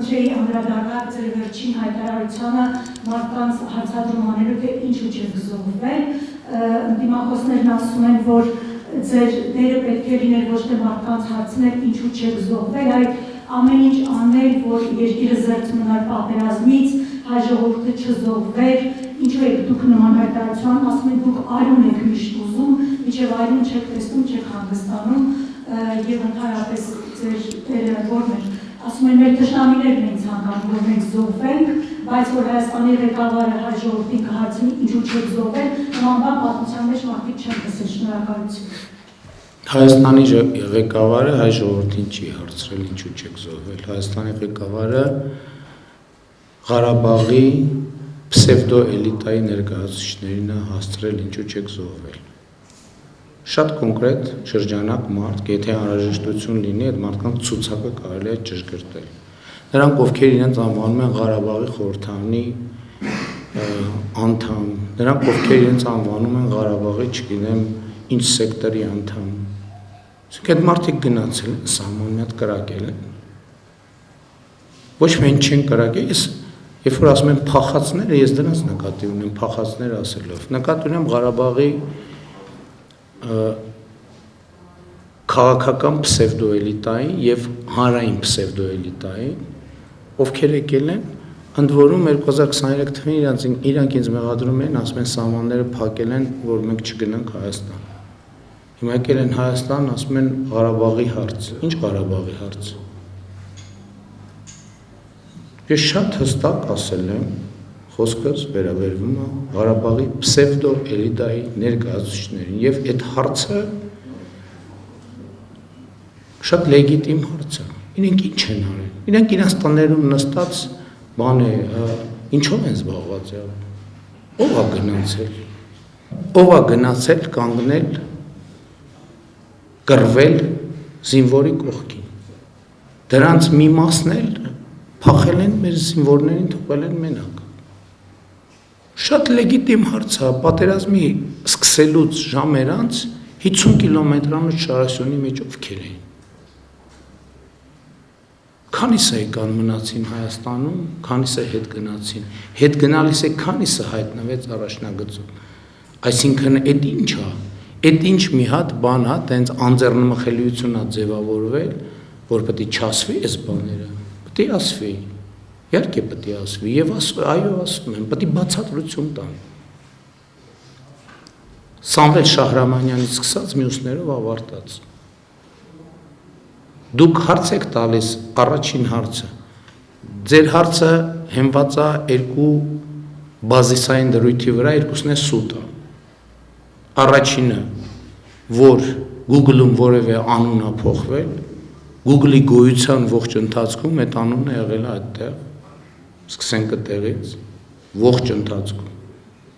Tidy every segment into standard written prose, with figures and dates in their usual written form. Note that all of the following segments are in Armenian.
կխնդրեի անդրադառնալ ձեր վերջին հայտարարությանը մարդկանց հարցադրում անելու, թե ինչու չեք զոհվել։ Ընդդիմախոսներն ասում են, որ ձեր դերը պետք է լիներ ոչ թե մարդկանց հարցնել, ինչու չեք զոհվել, այլ ամեն ինչ անել, որ երկիրը զերծ մնար պատերազմից, հայ ժողովուրդը չզոհվեր, ինչու եք դուք նման հայտարարության, ասում եք դուք արյուն եք միշտ ուզում, մինչև արյուն չեք տեսնում, չեք հանգստանում եւ ընդհանրապես ձեր դերը որն է, ասում են մեր թշնամիներն են ցանկանում, որ մենք զոհվենք, բայց որ Հայաստանի ղեկավարը հայ ժողովրդին կհարցնի ինչու չեք զոհվել, նման բան պատմության մեջ մարդիկ չեն տեսել, շնորհակալություն։ Հայաստանի ղեկավարը հայ ժողովրդին չի հարցրել ինչու չեք զոհվել, Հայաստանի ղեկավարը Ղարաբաղի պսևդո էլիտայի ներկայացուցիչներին է հասցրել ինչու չեք զոհվել։ Շատ կոնկրետ շրջանակ մարդ, եթե անհրաժեշտություն լինի, այդ մարդկանց ցուցակը կարելի է ճշգրտել։ Նրանք, ովքեր իրենց անվանում են Ղարաբաղի խորհրդարանի անդամ, նրանք, ովքեր իրենց անվանում են Ղարաբաղի, չգիտեմ, ինչ սեկտորի անդամ։ Այդ մարդիկ գնացել են, սահման մի հատ կրակել են։ Ոչ միայն չեն կրակել, երբ որ ասում են փախածները, ես դրանց նկատի ունեմ, փախածներ ասելով։ Նկատի ունեմ Ղարաբաղի քաղաքական պսևդոէլիտային եւ հանրային պսևդոէլիտային, ովքեր եկել են, ընդ որում 2023 թվականին իրանք ինձ մեղադրում են, ասում են սահմանները փակել են, որ մենք չգնանք Հայաստան։ Հիմա եկել են Հայաստան, ասում են Ղարաբաղի հարց։ Ինչ Ղարաբաղի հարց։ Ես շատ հստակ ասել եմ, խոսքս վերաբերվում է Ղարաբաղի պսևդո էլիտայի ներկայացուցիչներին եւ այդ հարցը շատ լեգիտիմ հարց է։ Իրենք ինչ են արել։ Իրենք իրենց տներում նստած բան է, ինչով են զբաղված եղել։ Ո՞վ է գնացել։ Ո՞վ է գնացել կանգնել կռվել զինվորի կողքին։ Դրանց մի մասն էլ փախել են մեր զինվորներին, թողել են մենակ։ Շատ լեգիտիմ հարց է, պատերազմի սկսելուց ժամեր անց 50 կիլոմետրանոց շարասյունի մեջ ովքեր էին։ Քանիսը եկան մնացին Հայաստանում, քանիսը հետ գնացին։ Հետ գնալիս է քանիսը հայտնվեց առաջնագծում։ Այսինքն այդ ինչ է։ Այդ ինչ մի հատ բան է, տենց անձեռնմխելիություն է ձևավորվել, որ պետք է չասվի այս բաները։ Պետք է ասվի։ Իհարկե պետք է ասվի եւ այո ասում եմ, պետք է բացատրություն տան։ Սամվել Շահրամանյանից սկսած մյուսներով ավարտած։ Դուք հարց եք տալիս, առաջին հարցը։ Ձեր հարցը հենված է երկու բազիսային դրույթի վրա, երկուսն է սուտը։ Առաջինը, որ Google-ում որևէ անուն է փոխվել, Google-ի գոյության ողջ ընթացքում այդ անունը եղել է այդտեղ։ Սկսենք այդտեղից, ողջ ընթացքում։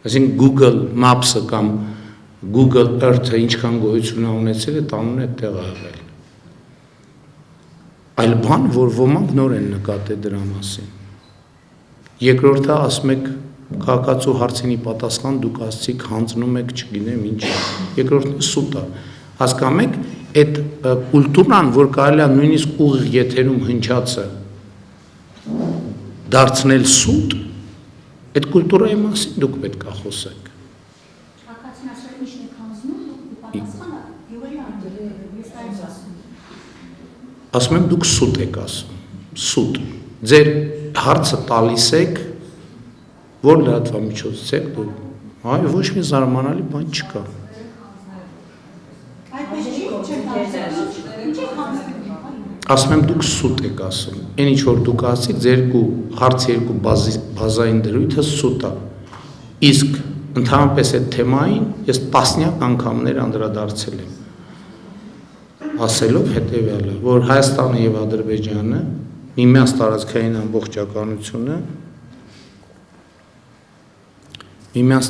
Այսինքն Google Maps-ը կամ Google Earth-ը ինչքան գոյություն է ունեցել, այդ անունը այդտեղ է եղել։ Այլ բան, որ ոմանք նոր են նկատել դրա մասին։ Երկրորդը ասում եք քաղաքացու հարցինի պատասխան դուք ասցիք հանձնում եք, չգիտեմ ինչ։ Երկրորդը սուտ է։ Հասկանում եք, այդ կուլտուրան, որ կարելի է նույնիսկ ուղիղ եթերում հնչածը դարձնել սուտ, այդ կուլտուրայի մասին դուք պետք է խոսեք։ Հակացին ասել ինչն եք հանձնում, դուք պատասխանը յուղերի անդր, ես այս ասում։ Ասում եմ դուք սուտ եք ասում, սուտ։ Ձեր հարցը տալիս եք, որ լրատվամիջոցից եք դու։ Այո, ոչ մի զարմանալի բան չկա։ Ասում եմ դուք սուտ եք ասում, այն ինչ որ դուք ասիք, ձեր երկու բազային դրույթը սուտ է, իսկ ընդհանրապես այդ թեմային ես տասնյակ անգամներ անդրադարձել եմ, ասելով հետևյալը, որ Հայաստանը և Ադրբեջանը միմյանց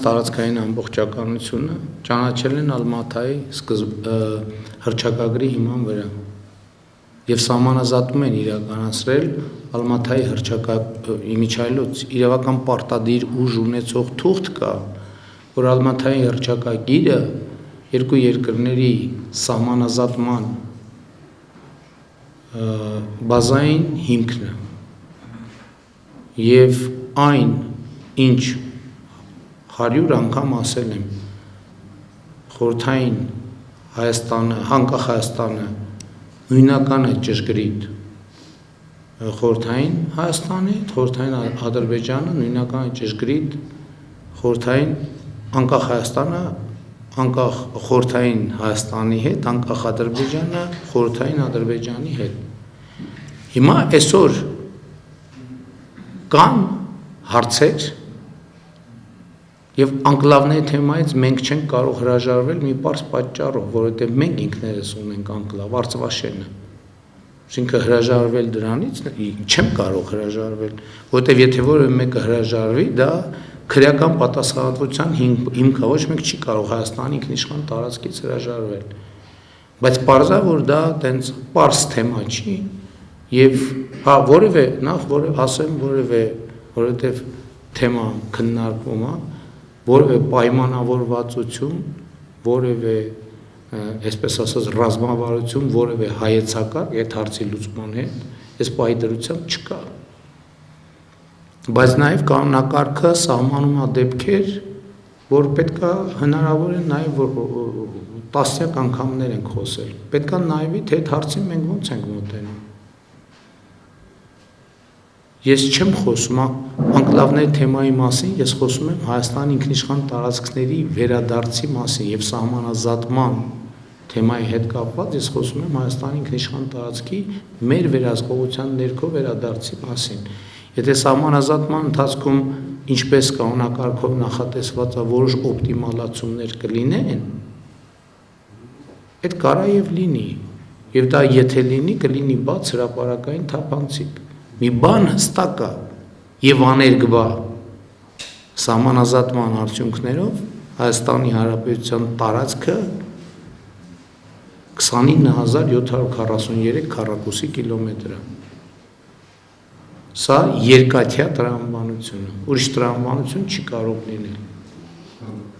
տարածքային ամբողջականությունը ճանաչել են Ալմաթայի հռչակագրի հիման վրա և սահմանազատում են իրականացրել Ալմաթայի իմիջիայլոց իրավական պարտադիր ուժ ունեցող թուղթ կա, որ Ալմաթայի հռչակագիրը երկու երկրների սահմանազատման բազային հիմքն է։ եւ այն ինչ 100 անգամ ասել եմ խորհրդային Հայաստանը, անկախ Հայաստանը նույնական է ճշգրիտ խորհրդային Հայաստանի, խորհրդային Ադրբեջանը նույնական է ճշգրիտ խորհրդային անկախ Հայաստանը, անկախ խորհրդային Հայաստանի հետ, անկախ Ադրբեջանը, խորհրդային Ադրբեջանի հետ։ Հիմա այսօր կան հարցեր եւ անկլավների թեմայից մենք չենք կարող հրաժարվել մի պարզ պատճառով, որովհետեւ մենք ինքներս ունենք անկլավ, Արցախաշենը։ Այսինքն հրաժարվել դրանից չեմ կարող հրաժարվել, որովհետեւ եթե որևէ մեկը հրաժարվի, դա քրեական պատասխանատվության հիմք է, ոչ մեկ չի կարող Հայաստանի ինքնիշխան տարածքից հրաժարվել։ Բայց պարզա որ դա տենց պարզ թեմա չի եւ հա որևէ նախ ասեմ որովհետեւ թեմա քննարկվում է, որևէ պայմանավորվածություն, որևէ այսպես ասած ռազմավարություն, որևէ հայեցակարգ այդ հարցի լուծման հետ այս պահի դրությամբ չկա։ Բայց նաև կանոնակարգը սահմանում է դեպքեր, որ պետքա հնարավոր է նաև որ տասնյակ անգամներ ենք խոսել։ Պետքա նայվի թե այդ հարցին մենք ոնց ենք մոտենում։ Ես չեմ խոսում անկլավների թեմայի մասին, ես խոսում եմ Հայաստանի ինքնիշխան տարածքների վերադարձի մասին եւ սահմանազատման թեմայի հետ կապված, ես խոսում եմ Հայաստանի ինքնիշխան տարածքի մեր վերահսկողության ներքո վերադարձի մասին։ Եթե սահմանազատման ընթացքում ինչպես կանոնակարգով նախատեսված է որոշ օպտիմալացումներ կլինեն, այդ կարա եւ լինի, եւ դա եթե լինի, կլինի բաց հրապարակային թափանցիկ։ Մի բան հստակ է եւ աներկբա սահմանազատման արդյունքներով Հայաստանի Հանրապետության տարածքը 29743 քառակուսի կիլոմետր է։ Սա երկաթյա տրամաբանություն է, ուրիշ տրամաբանություն չի կարող լինել։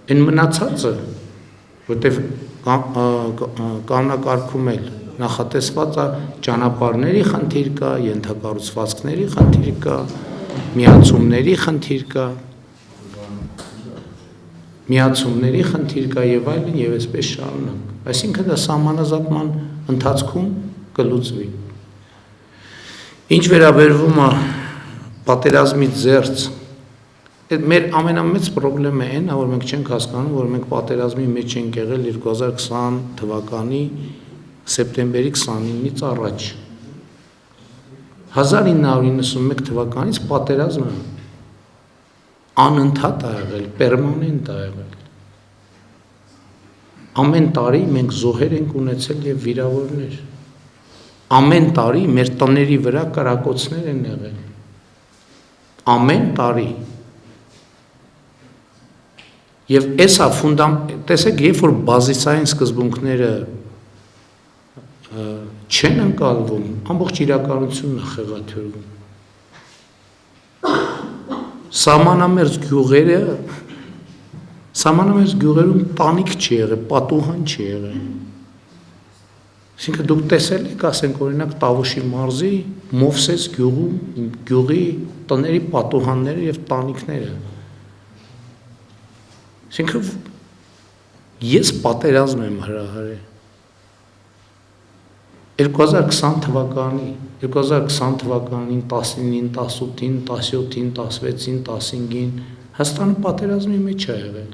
Այն մնացածը, որտեղ կանոնակարգում էլ նախատեսված է ճանապարհների խնդիր կա, ենթակառուցվածքների խնդիր կա, միացումների խնդիր կա եւ այլն եւ այսպես շարունակ։ Այսինքն դա սահմանազատման ընթացքում կլուծվի։ Ինչ վերաբերվում է պատերազմից զերծ, մեր ամենամեծ խնդրեմը այն է, որ մենք չենք հասկանում, որ մենք պատերազմի մեջ ենք եղել 2020 թվականի սեպտեմբերի 29-ից առաջ 1991 թվականից պատերազմը անընդհատ է եղել, պերմանենտ է եղել։ Ամեն տարի մենք զոհեր ենք ունեցել եւ վիրավորներ։ Ամեն տարի մեր տների վրա կրակոցներ են եղել։ Ամեն տարի։ Եվ էսա տեսեք, երբ որ բազիսային սկզբունքները չեն ընկալվում, ամբողջ իրականությունն է խեղաթյուրվում։ Սահմանամերձ գյուղերում տանիք չի եղել, պատուհան չի եղել։ Այսինքն դուք տեսել եք, ասենք օրինակ Տավուշի մարզի Մովսես գյուղի տների պատուհանները եւ տանիքները։ Այսինքն ես պատերազմ եմ հրահարել 2020 թվականին 19-ին, 18-ին, 17-ին, 16-ին, 15-ին Հայաստանը պատերազմի մեջ է եղել։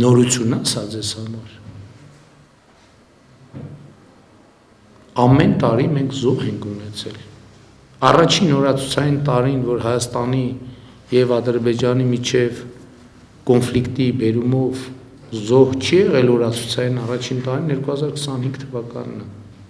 Նորություն է սա ձեզ համար։ Ամեն տարի մենք զոհ ենք ունեցել։ Առաջին օրացուցային տարին, որ Հայաստանի եւ Ադրբեջանի միջև կոնֆլիկտի բերումով զոհ չի եղել օրացուցային առաջին տարին 2025 թվականն է։